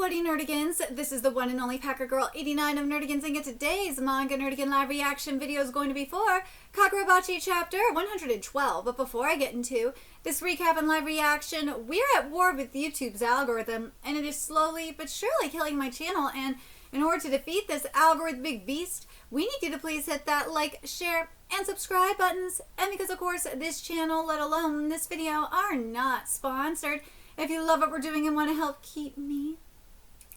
what nerdigans? This is the one and only Packer Girl 89 of Nerdigans, and today's manga nerdigan live reaction video is going to be for Kagurabachi chapter 112. But before I get into this recap and live reaction, we're at war with YouTube's algorithm, and it is slowly but surely killing my channel. And in order to defeat this algorithmic beast, we need you to please hit that like, share, and subscribe buttons. And because of course this channel, let alone this video, are not sponsored, if you love what we're doing and want to help keep me,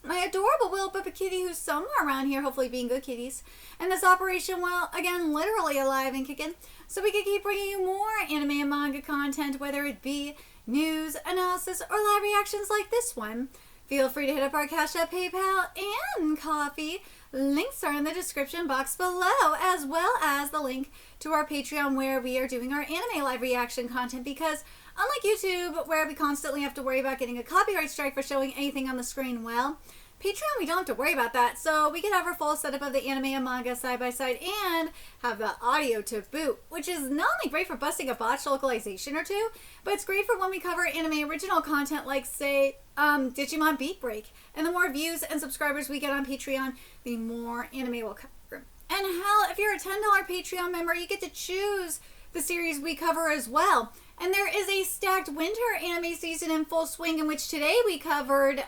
my adorable little Bubba kitty who's somewhere around here, hopefully being good kitties, and this operation, well, again, literally alive and kicking, so we can keep bringing you more anime and manga content, whether it be news, analysis, or live reactions like this one. Feel free to hit up our Cash App, PayPal, and Coffee. Links are in the description box below, as well as the link to our Patreon where we are doing our anime live reaction content, because unlike YouTube, where we constantly have to worry about getting a copyright strike for showing anything on the screen, well, Patreon, we don't have to worry about that, so we can have our full setup of the anime and manga side by side and have the audio to boot, which is not only great for busting a botched localization or two, but it's great for when we cover anime original content like, say, Digimon Beat Break. And the more views and subscribers we get on Patreon, the more anime we'll cover. And hell, if you're a $10 Patreon member, you get to choose the series we cover as well. And there is a stacked winter anime season in full swing, in which today we covered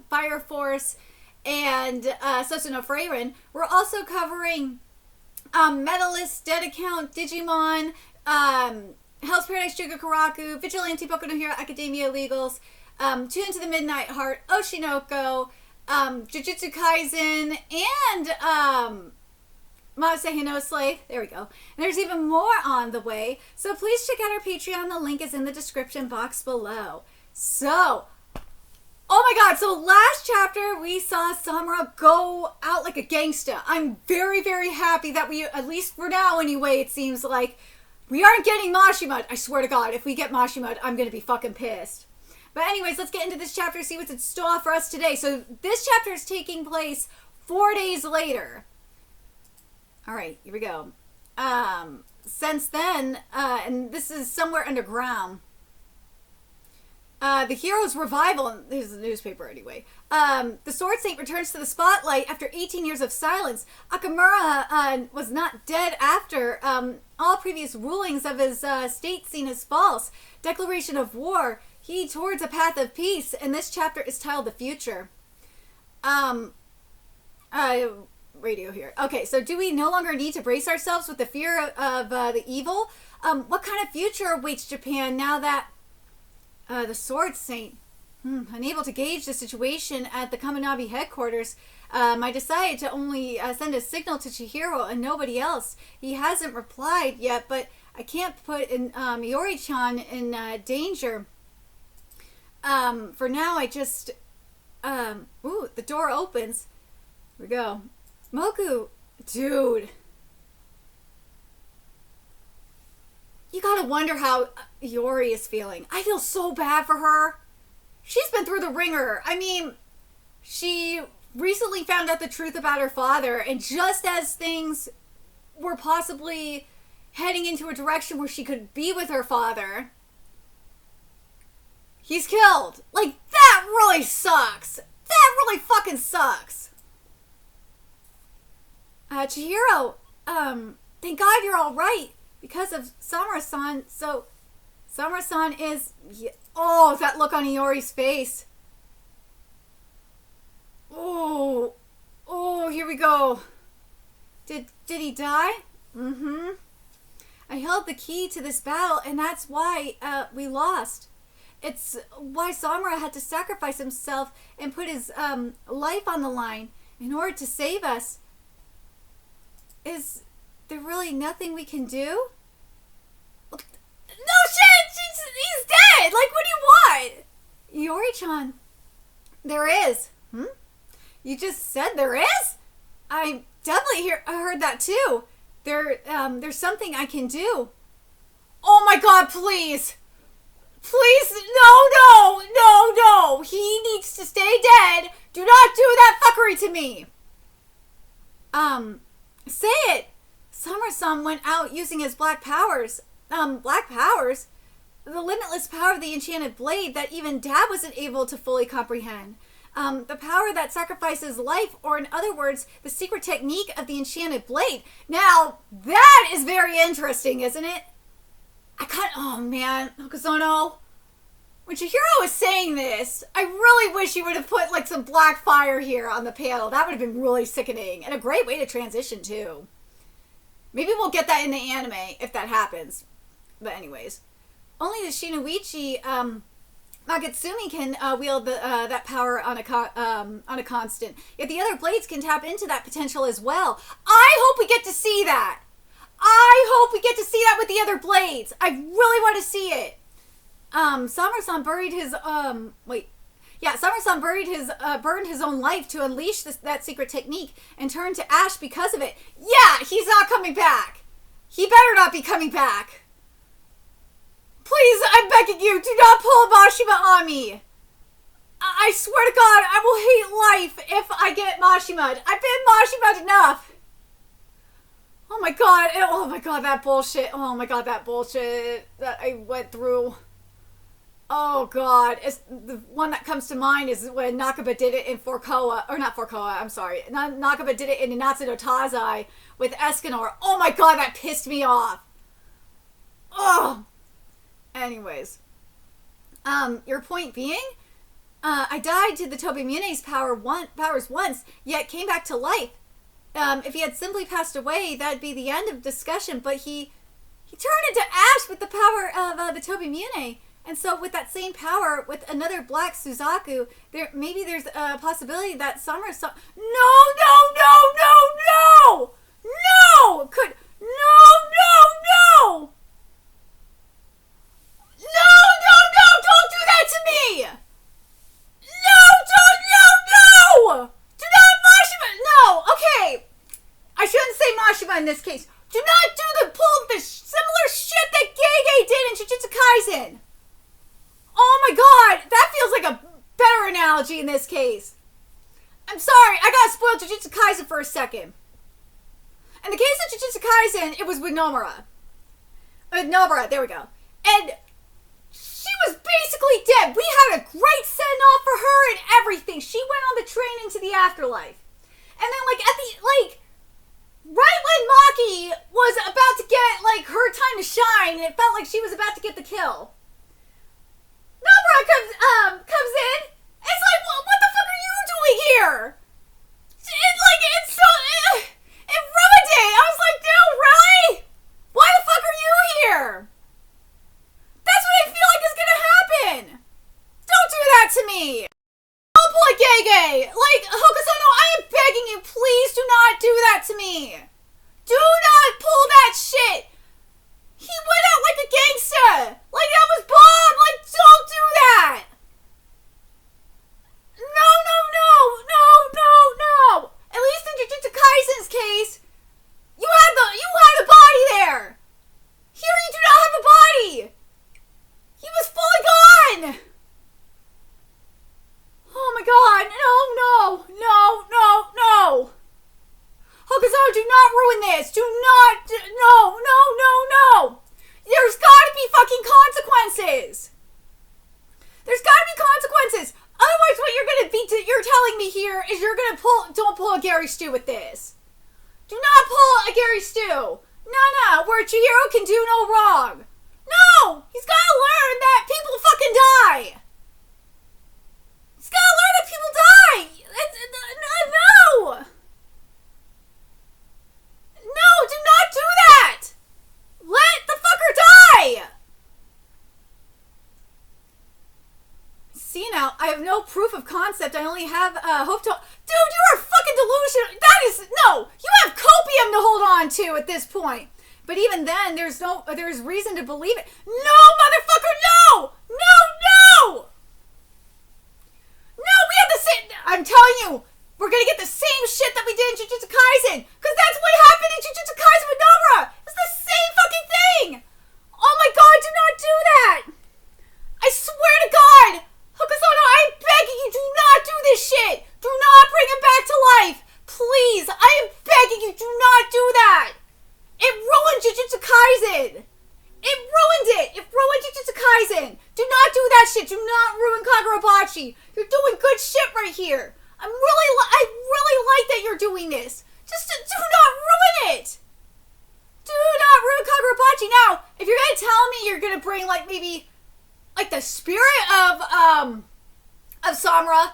Fire Force and Susuno Freiren. We're also covering Medalist, Dead Account, Digimon, Hell's Paradise Jigakaraku, Vigilante Boku no Hero Academia Illegals, Tune to the Midnight Heart, Oshinoko, Jujutsu Kaisen, and Masahi no Slave. There we go. And there's even more on the way, so please check out our Patreon. The link is in the description box below. So, oh my god, so last chapter we saw Samura go out like a gangsta. I'm very, very happy that we, at least for now anyway, it seems like we aren't getting Mashimud. I swear to god, if we get Mashimud, I'm gonna be fucking pissed. But anyways, let's get into this chapter, see what's in store for us today. So this chapter is taking place 4 days later. Alright, here we go. Since then, and this is somewhere underground, the hero's revival, this is a newspaper anyway, the Sword Saint returns to the spotlight after 18 years of silence. Akamura was not dead after all previous rulings of his state seen as false. Declaration of war, he towards a path of peace, and this chapter is titled The Future. Radio here. Okay, so do we no longer need to brace ourselves with the fear of the evil? What kind of future awaits Japan now that the Sword Saint, unable to gauge the situation at the Kaminabi headquarters, I decided to only send a signal to Chihiro and nobody else. He hasn't replied yet, but I can't put Iori-chan in danger. For now, I just... ooh, the door opens. Here we go. Moku, dude. You gotta wonder how Iori is feeling. I feel so bad for her. She's been through the ringer. I mean, she recently found out the truth about her father, and just as things were possibly heading into a direction where she could be with her father, he's killed. Like, that really sucks. That really fucking sucks. Chihiro, thank God you're all right because of Samura-san. So, Samura-san is... oh, that look on Iori's face. Oh, oh, here we go. Did he die? Mm-hmm. I held the key to this battle, and that's why we lost. It's why Samura had to sacrifice himself and put his life on the line in order to save us. Is there really nothing we can do? No shit! He's dead! Like, what do you want? Iori-chan, there is. You just said there is? I definitely heard that too. There's something I can do. Oh my god, please! Please, no! He needs to stay dead. Do not do that fuckery to me. Say it! Samura-san went out using his black powers. Black powers? The limitless power of the enchanted blade that even Dad wasn't able to fully comprehend. The power that sacrifices life, or in other words, the secret technique of the enchanted blade. Now, that is very interesting, isn't it? Oh man, Hokusono. When Chihiro was saying this, I really wish he would have put like some black fire here on the panel. That would have been really sickening, and a great way to transition too. Maybe we'll get that in the anime if that happens. But anyways, only the Shinoichi Magatsumi can wield that power on a constant. Yet the other blades can tap into that potential as well. I hope we get to see that. I hope we get to see that with the other blades. I really want to see it. Samura-san buried his Samura-san burned his own life to unleash that secret technique and turned to ash because of it. Yeah, he's not coming back. He better not be coming back. Please, I'm begging you, do not pull Mashima on me. I swear to God, I will hate life if I get Mashimaed. I've been Mashimaed enough. Oh my God, that bullshit. Oh my God, that bullshit that I went through. Oh God, the one that comes to mind is when Nakaba did it in Nakaba did it in Nanatsu no Taizai with Escanor. Oh my God, that pissed me off. Oh. Anyways, your point being, I died to the Tobimune's powers once, yet came back to life. If he had simply passed away, that'd be the end of discussion. But he turned into ash with the power of the Tobimune. And so with that same power, with another black Suzaku, there's a possibility that Samura-san... Don't do that to me! No! Do not Mashima... No, okay. I shouldn't say Mashima in this case. Do not pull the similar shit that Gege did in Jujutsu Kaisen. Oh my God, that feels like a better analogy in this case. I'm sorry, I gotta spoil Jujutsu Kaisen for a second. In the case of Jujutsu Kaisen, it was with Nomura. Nobara, there we go. And she was basically dead. We had a great send-off for her and everything. She went on the train into the afterlife. And then right when Maki was about to get her time to shine, and it felt like she was about to get the kill, Nobara comes in. It's like, what the fuck are you doing here? It ruined it. I was like, no, really? Why the fuck are you here? That's what I feel like is gonna happen. Don't do that to me. Don't pull a Gege. Hokusono, I am begging you, please do not do that to me. Do not pull that shit. He went out like a gangster. That was Bob. Don't do that. No. At least in Jujutsu Kaisen's case, you had a body there. Here you do not have a body. He was fully gone. Oh my God, no. Hokusono, do not ruin this. Do not, no. There's gotta be fucking consequences. Otherwise, what you're telling me here is don't pull a Gary Stu with this. Do not pull a Gary Stu. No, where Chihiro can do no wrong. No, he's gotta learn that people fucking die. He's gotta learn that people die. No. No, do not do that. Let the fucker die. See now, I have no proof of concept. I only have hope to... Dude, you are fucking delusional. No, you have copium to hold on to at this point. But even then, there's reason to believe it. No, motherfucker, no! No! We have the same... I'm telling you, we're gonna get the same shit that we did in Jujutsu Kaisen. Because that's what happened in Jujutsu Kaisen with Nomura. It's the same fucking thing. Oh my God, do not do that. I swear to God. Hokusono, I'm begging you, do not do this shit. Do not bring him back to life. Please, I am begging you, do not do that. It ruined Jujutsu Kaisen. It ruined Jujutsu Kaisen. Do not do that shit. Do not ruin Kagurabachi. You're doing good shit right right here. I really like that you're doing this. Just do not ruin it. Do not ruin Kagurabachi. Now, if you're gonna tell me you're gonna bring like maybe like the spirit of Samura,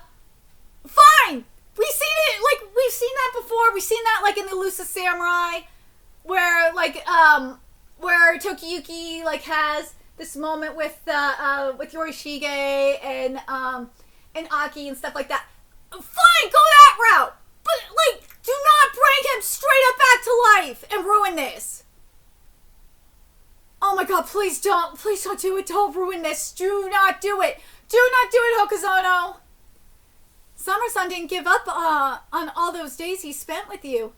fine. We've seen it, like we've seen that before. We've seen that like in the Elusive Samurai, where like where Tokiyuki like has this moment with Yorishige and Aki and stuff like that. Fine, go that route. But like, do not bring him straight up back to life and ruin this. Oh my god, please don't do it. Don't ruin this. Do not do it. Do not do it, Hokuzono. Samura-san didn't give up on all those days he spent with you.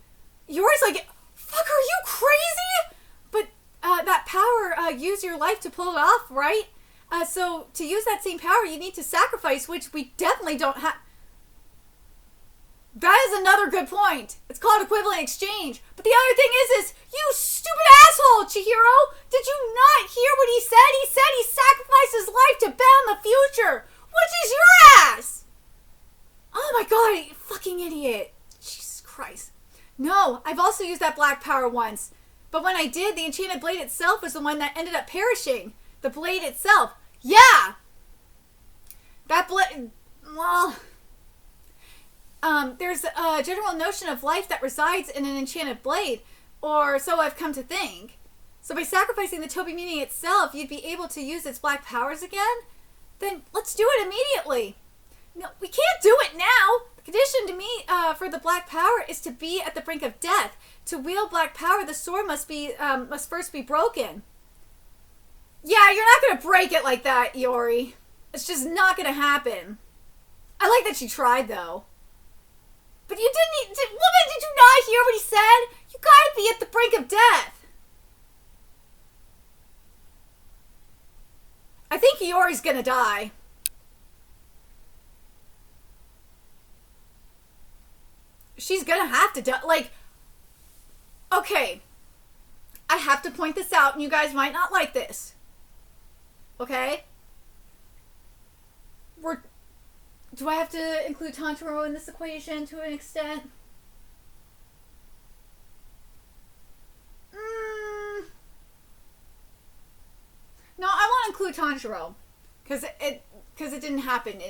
Yori's like, fuck, are you crazy? But that power, use your life to pull it off, right? So to use that same power, you need to sacrifice, which we definitely don't have. That is another good point. It's called equivalent exchange. But the other thing is you stupid asshole, Chihiro! Did you not hear what he said? He said he sacrificed his life to bet on the future. Which is your ass! Oh my god, you fucking idiot. Jesus Christ. No, I've also used that black power once. But when I did, the enchanted blade itself was the one that ended up perishing. The blade itself. Yeah! That blade... Well... there's a general notion of life that resides in an enchanted blade, or so I've come to think. So by sacrificing the Toby Mune itself, you'd be able to use its black powers again? Then let's do it immediately. No, we can't do it now. The condition to me for the black power is to be at the brink of death. To wield black power, the sword must first be broken. Yeah, you're not gonna break it like that, Yori. It's just not gonna happen. I like that she tried, though. But you didn't... Woman, did you not hear what he said? You gotta be at the brink of death. I think Iori's gonna die. She's gonna have to die. Like, okay. I have to point this out, and you guys might not like this. Okay? Do I have to include Tanjiro in this equation to an extent? No, I want to include Tanjiro because it didn't happen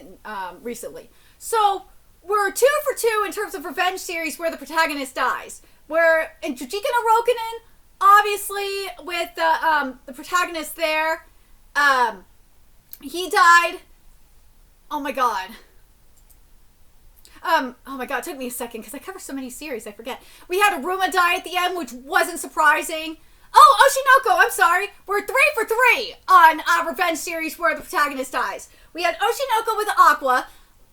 recently. So we're 2 for 2 in terms of revenge series where the protagonist dies. Where in Jujiki no Rokunin, obviously with the protagonist there, he died. Oh my god. Oh my god, it took me a second because I cover so many series, I forget. We had Aruma die at the end, which wasn't surprising. Oh, Oshinoko, I'm sorry. We're 3 for 3 on revenge series where the protagonist dies. We had Oshinoko with Aqua.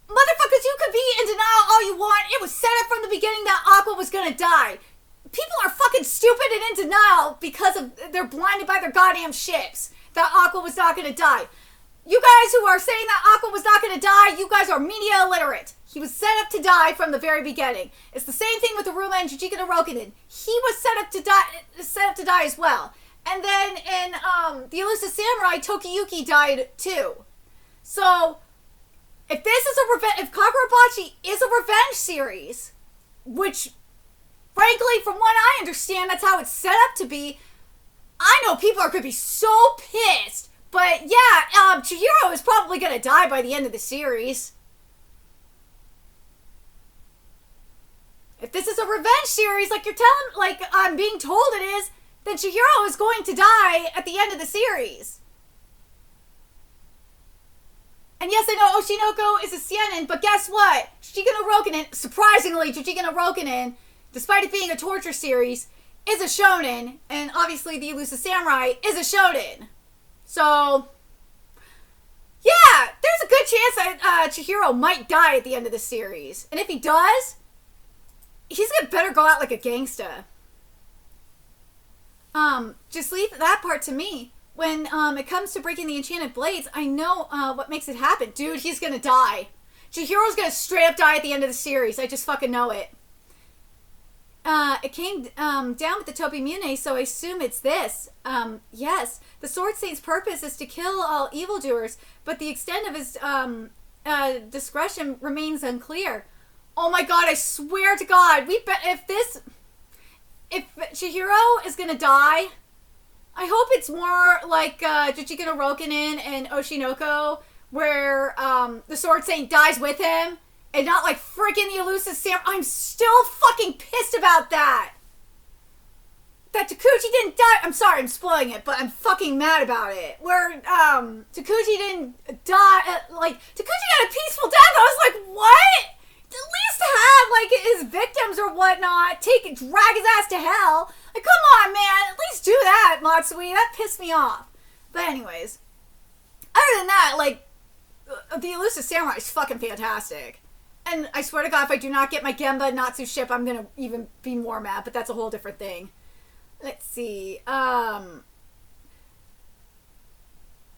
Motherfuckers, you could be in denial all you want. It was set up from the beginning that Aqua was gonna die. People are fucking stupid and in denial because they're blinded by their goddamn ships that Aqua was not gonna die. You guys who are saying that Aqua was not going to die, you guys are media illiterate. He was set up to die from the very beginning. It's the same thing with Aruma and Jujiki no Rokunin. He was set up to die as well. And then in the Elusive Samurai, Tokiyuki died too. So if this is if Kagurabachi is a revenge series, which frankly, from what I understand, that's how it's set up to be, I know people are going to be so pissed. But yeah, Chihiro is probably gonna die by the end of the series. If this is a revenge series, like I'm being told it is, then Chihiro is going to die at the end of the series. And yes, I know Oshinoko is a seinen, but guess what? Jujiki no Rokunin, surprisingly, Jujiki no Rokunin, despite it being a torture series, is a shonen, and obviously the Elusive Samurai is a shonen. So, yeah, there's a good chance that Chihiro might die at the end of the series. And if he does, he's gonna better go out like a gangsta. Just leave that part to me. When it comes to breaking the enchanted blades, I know what makes it happen. Dude, he's gonna die. Chihiro's gonna straight up die at the end of the series. I just fucking know it. It came down with the Toby Mune, so I assume it's this. Yes, the Sword Saint's purpose is to kill all evildoers, but the extent of his discretion remains unclear. Oh my god, I swear to God, if Chihiro is gonna die, I hope it's more like Jujiki no Rokunin and Oshinoko, where the Sword Saint dies with him, and not like freaking the elusive Samurai. I'm still fucking pissed about that. That Takuchi didn't die. I'm sorry, I'm spoiling it, but I'm fucking mad about it. Where Takuchi didn't die. Takuchi had a peaceful death. I was like, what? At least have like his victims or whatnot drag his ass to hell. Like, come on, man. At least do that, Matsui. That pissed me off. But anyways, other than that, like, the elusive Samurai is fucking fantastic. And I swear to God, if I do not get my Gemba Natsu ship, I'm gonna even be more mad. But that's a whole different thing. Let's see.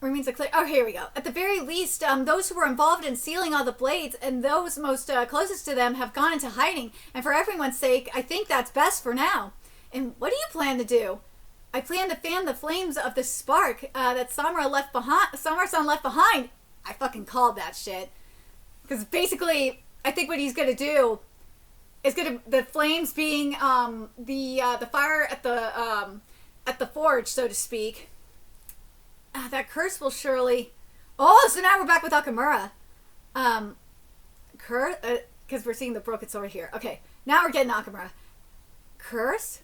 Remains a clear. Oh, here we go. At the very least, those who were involved in sealing all the blades and those most closest to them have gone into hiding. And for everyone's sake, I think that's best for now. And what do you plan to do? I plan to fan the flames of the spark that Samura left behind. Samura-san left behind. I fucking called that shit. Because basically, I think what he's gonna do is the flames being the fire at the forge, so to speak. That curse will surely. Oh, so now we're back with Akamura. Because we're seeing the broken sword here. Okay, now we're getting Akamura. Curse?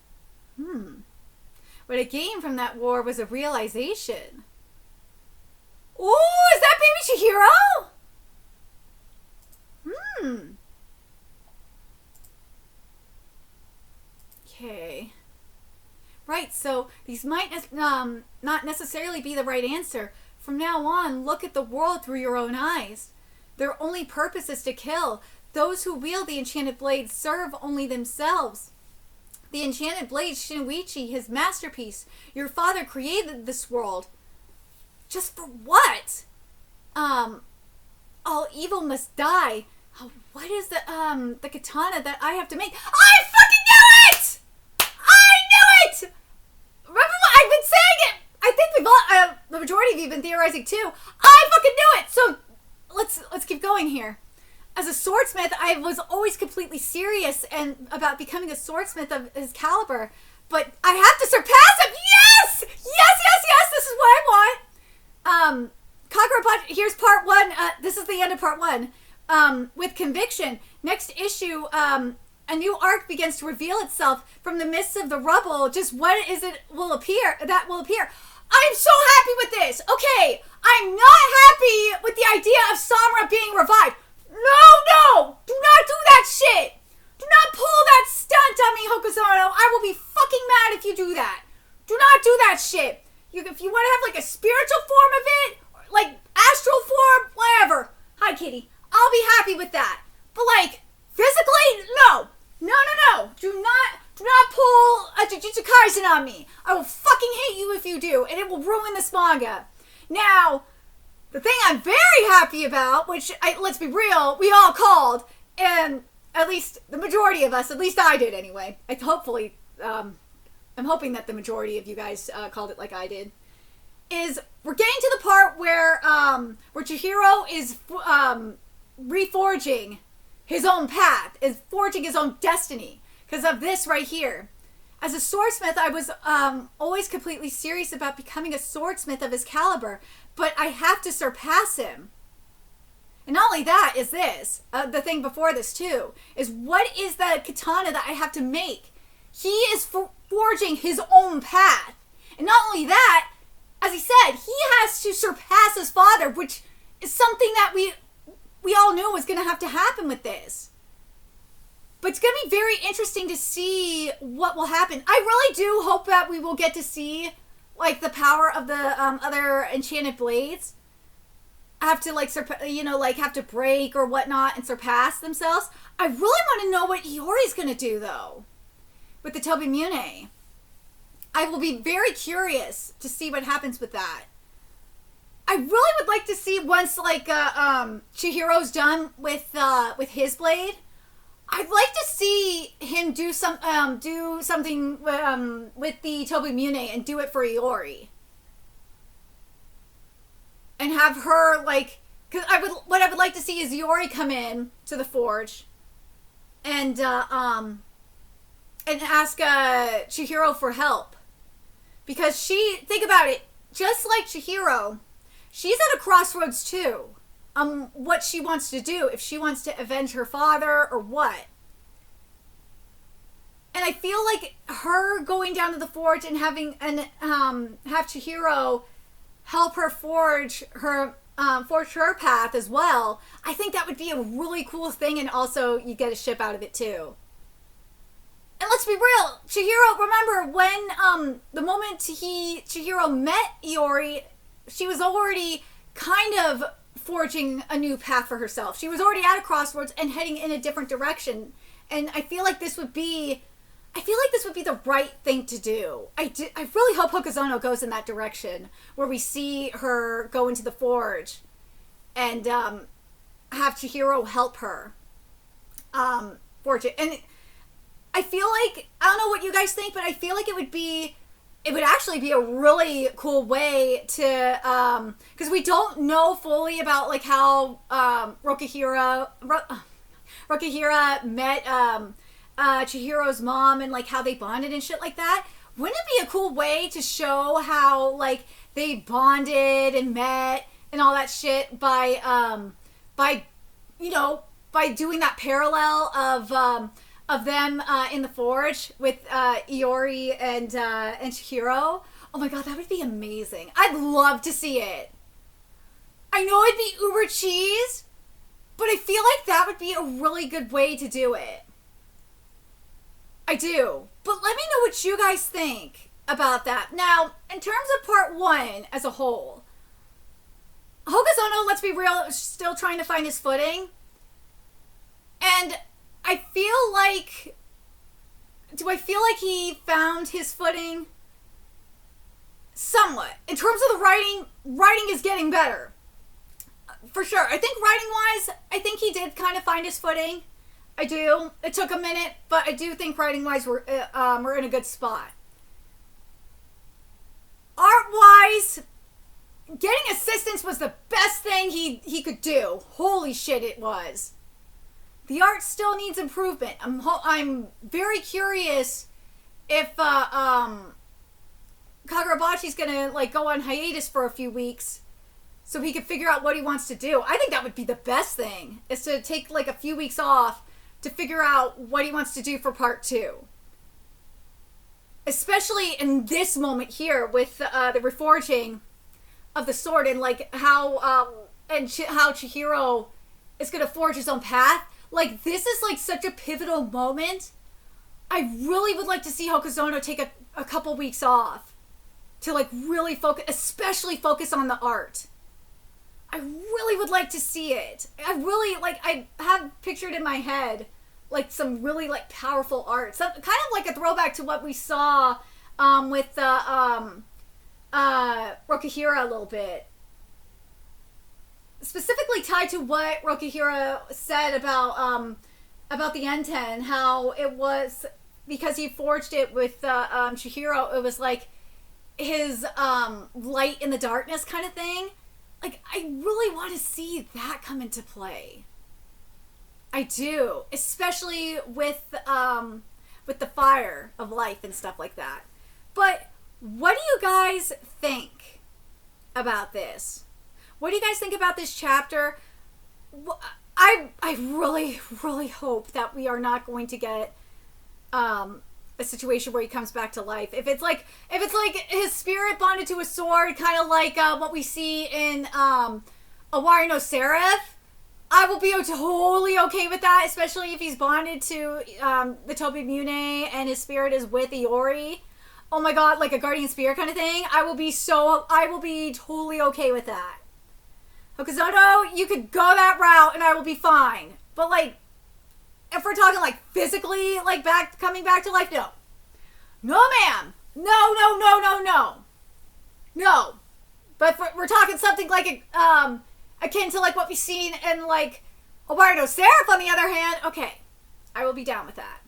What I gained from that war was a realization. Ooh, is that baby Chihiro? Okay. Right, so these might not necessarily be the right answer. From now on, look at the world through your own eyes. Their only purpose is to kill. Those who wield the enchanted blade serve only themselves. The enchanted blade, Shinichi, his masterpiece. Your father created this world. Just for what? All evil must die. What is the katana that I have to make? I fucking knew it! I knew it! Remember what I've been saying it? I think we've all, the majority of you have been theorizing too. I fucking knew it! So, let's keep going here. As a swordsmith, I was always completely serious and about becoming a swordsmith of his caliber. But I have to surpass him! Yes! Yes! This is what I want! Kagurabachi, here's part one. This is the end of part one. With conviction. Next issue, a new arc begins to reveal itself from the midst of the rubble. Just what is it that will appear. I'm so happy with this. Okay, I'm not happy with the idea of Samura being revived. No! Do not do that shit. Do not pull that stunt on me, Hokusono. I will be fucking mad if you do that. Do not do that shit. If you want to have like a spiritual form of it, like astral form, whatever. Hi, kitty. I'll be happy with that. But like, physically, no. Do not pull a Jujutsu Kaisen on me. I will fucking hate you if you do, and it will ruin this manga. Now, the thing I'm very happy about, which, let's be real, we all called, and at least the majority of us, at least I did anyway. I'm hoping that the majority of you guys called it like I did. Is we're getting to the part where Chihiro is reforging his own path, is forging his own destiny because of this right here. As a swordsmith, I was always completely serious about becoming a swordsmith of his caliber, but I have to surpass him. And not only that is this, the thing before this too, is what is that katana that I have to make? He is forging his own path. And not only that, as he said, he has to surpass his father, which is something that we all knew was going to have to happen with this. But it's going to be very interesting to see what will happen. I really do hope that we will get to see, like, the power of the other enchanted blades have to, like, have to break or whatnot and surpass themselves. I really want to know what Iori's going to do, though, with the Tobimune. I will be very curious to see what happens with that. I really would like to see once, like, Chihiro's done with his blade. I'd like to see him do something with the Tobimune and do it for Iori, and have her like because what I would like to see is Iori come in to the forge and ask Chihiro for help. Because think about it, just like Chihiro, she's at a crossroads too. What she wants to do, if she wants to avenge her father or what. And I feel like her going down to the forge and have Chihiro help her forge her path as well, I think that would be a really cool thing, and also you get a ship out of it too. And let's be real, Chihiro, remember when the moment Chihiro met Iori, she was already kind of forging a new path for herself. She was already at a crossroads and heading in a different direction. And I feel like this would be the right thing to do. I really hope Hokuzono goes in that direction, where we see her go into the forge and have Chihiro help her forge it. And I feel like, I don't know what you guys think, but I feel like it would actually be a really cool way to, because we don't know fully about like how Rokuhira met Chihiro's mom and like how they bonded and shit like that. Wouldn't it be a cool way to show how like they bonded and met and all that shit by doing that parallel of them in the forge with Iori and Chihiro? Oh my god, that would be amazing. I'd love to see it. I know it'd be uber cheese, but I feel like that would be a really good way to do it. I do. But let me know what you guys think about that. Now, in terms of part 1 as a whole, Hokuzono, let's be real, is still trying to find his footing. And I feel like... do I feel like he found his footing? Somewhat. In terms of the writing is getting better. For sure. I think writing-wise, I think he did kind of find his footing. I do. It took a minute, but I do think writing-wise we're in a good spot. Art-wise, getting assistance was the best thing he could do. Holy shit, it was. The art still needs improvement. I'm very curious if Kagurabachi's gonna like go on hiatus for a few weeks so he can figure out what he wants to do. I think that would be the best thing, is to take like a few weeks off to figure out what he wants to do for part 2. Especially in this moment here with the reforging of the sword and like how Chihiro is gonna forge his own path. Like, this is like such a pivotal moment. I really would like to see Hokuzono take a couple weeks off to like really focus, especially focus on the art. I really would like to see it. I have pictured in my head like some really like powerful art. Kind of like a throwback to what we saw with Rokuhira a little bit. Specifically tied to what Rokuhira said about the Enten, how it was because he forged it with Chihiro, it was like his light in the darkness kind of thing. Like, I really want to see that come into play. I do, especially with the fire of life and stuff like that. But what do you guys think about this? What do you guys think about this chapter? I really, really hope that we are not going to get a situation where he comes back to life. If it's like his spirit bonded to a sword, kind of like what we see in Awari no Seraph, I will be totally okay with that, especially if he's bonded to the Tobi Mune and his spirit is with Iori. Oh my god, like a guardian spirit kind of thing. I will be totally okay with that. Hokuzono, you could go that route and I will be fine. But like, if we're talking like physically, like coming back to life, no. No, ma'am. No. But if we're talking something like akin to like what we've seen in like Awari no Seraph, on the other hand, okay, I will be down with that.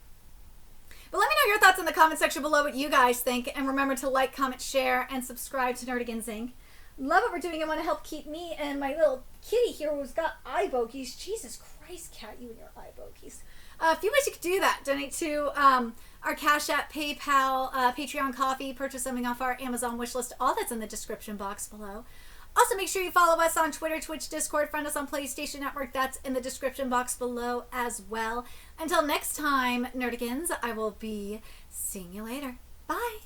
But let me know your thoughts in the comment section below, what you guys think, and remember to like, comment, share, and subscribe to Nerdigans Inc. Love what we're doing and want to help keep me and my little kitty here who's got eye bogies. Jesus Christ, cat, you and your eye bogies. A few ways you could do that. Donate to our Cash App, PayPal, Patreon Coffee, purchase something off our Amazon wish list. All that's in the description box below. Also, make sure you follow us on Twitter, Twitch, Discord, friend us on PlayStation Network. That's in the description box below as well. Until next time, Nerdigans, I will be seeing you later. Bye.